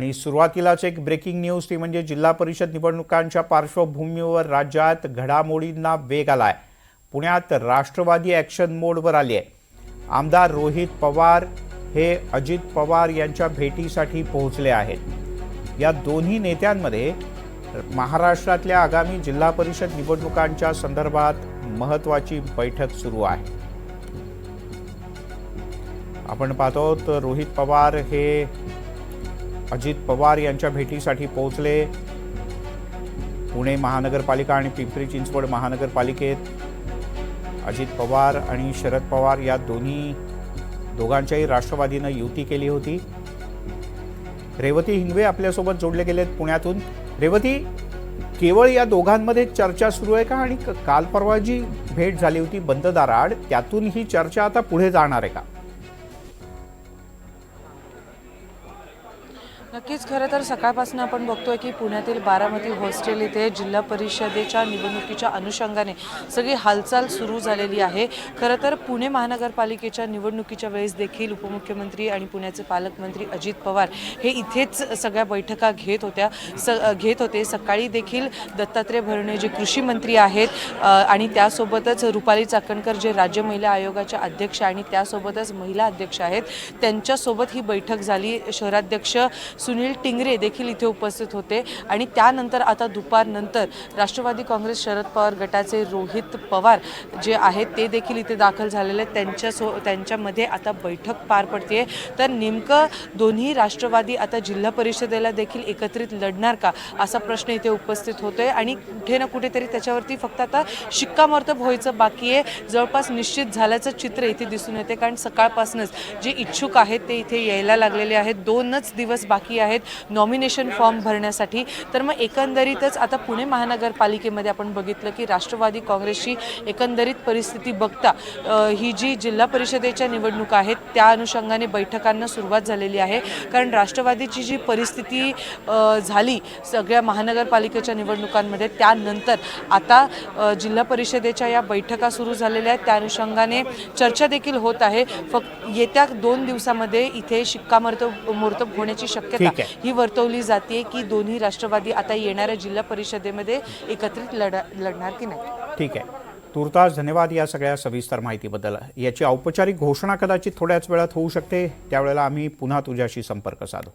आणि सुरुवातीलाच एक ब्रेकिंग न्यूज ती म्हणजे जिल्हा परिषद निवडणुकांच्या पार्श्वभूमीवर राज्यात घडामोडींना वेग आलाय। पुण्यात राष्ट्रवादी ॲक्शन मोडवर आली आहे। आमदार रोहित पवार हे अजित पवार यांच्या भेटीसाठी पोहोचले आहेत। या दोन्ही नेत्यांमध्ये महाराष्ट्रातल्या आगामी जिल्हा परिषद निवडणुकांच्या संदर्भात महत्त्वाची बैठक सुरू आहे। आपण पाहतो तर रोहित पवार हे अजित पवार यांच्या भेटीसाठी पोहोचले। पुणे महानगरपालिका आणि पिंपरी चिंचवड महानगरपालिकेत अजित पवार आणि शरद पवार या दोघांच्याही राष्ट्रवादीनं युती केली होती। रेवती हिंगवे आपल्यासोबत जोडले गेलेत पुण्यातून। रेवती, केवळ या दोघांमध्ये चर्चा सुरू आहे का आणि काल परवा जी भेट झाली होती बंद दाराआड त्यातून ही चर्चा आता पुढे जाणार आहे का? नक्कीच, खरं तर सकाळपासून आपण बघतोय की पुण्यातील बारामती हॉस्टेल इथे जिल्हा परिषदेच्या निवडणुकीच्या अनुषंगाने सगळी हालचाल सुरू झालेली आहे। खरं तर पुणे महानगरपालिकेच्या निवडणुकीच्या वेळेस देखील उपमुख्यमंत्री आणि पुण्याचे पालकमंत्री अजित पवार हे इथेच सगळ्या बैठका घेत होते। सकाळी देखील दत्तात्रय भरणे जे कृषी मंत्री आहेत आणि त्यासोबतच रुपाली चाकणकर जे राज्य महिला आयोगाच्या अध्यक्ष आणि त्यासोबतच महिला अध्यक्ष आहेत त्यांच्यासोबत ही बैठक झाली। शहराध्यक्ष सुनील टिंगरे देखील इथे उपस्थित होते आणि त्यानंतर आता दुपारनंतर राष्ट्रवादी काँग्रेस शरद पवार गटाचे रोहित पवार जे आहेत ते देखील इथे दाखल झालेले त्यांच्यामध्ये आता बैठक पार पडते। तर नेमकं दोन्ही राष्ट्रवादी आता जिल्हा परिषदेला देखील एकत्रित लढणार का असा प्रश्न इथे उपस्थित होतोय आणि कुठे ना कुठेतरी त्याच्यावरती फक्त आता शिक्कामोर्तब व्हायचं बाकी आहे। जवळपास निश्चित झाल्याचं चित्र इथे दिसून येते कारण सकाळपासूनच जे इच्छुक आहेत ते इथे यायला लागलेले आहेत। 2च दिवस बाकी आहेत नॉमिनेशन फॉर्म भरण्यासाठी। तर मग एकंदरीतच आता पुणे महानगरपालिकेमध्ये आपण बघितलं की राष्ट्रवादी काँग्रेसची एकंदरीत परिस्थिती बघता ही जी जिल्हा परिषदेच्या निवडणुका आहेत त्या अनुषंगाने बैठकांना सुरुवात झालेली आहे। कारण राष्ट्रवादीची जी परिस्थिती झाली सगळ्या महानगरपालिकेच्या निवडणुकांमध्ये त्यानंतर आता जिल्हा परिषदेच्या या बैठका सुरू झालेल्या आहेत। त्या अनुषंगाने चर्चा देखील होत आहे। फक्त येत्या 2 दिवसामध्ये इथे शिक्कामोर्तब होण्याची शक्यता ही वर्तवली जाते की दोन्ही राष्ट्रवादी आता येणाऱ्या जिल्हा परिषदेमध्ये एकत्रित लढणार की नाही। ठीक आहे, तुर्तास धन्यवाद या सगळ्या सविस्तर माहितीबद्दल। याची औपचारिक घोषणा कदाचित थोड्याच वेळात होऊ शकते, त्यावेळेला आम्ही पुन्हा तुझ्याशी संपर्क साधू।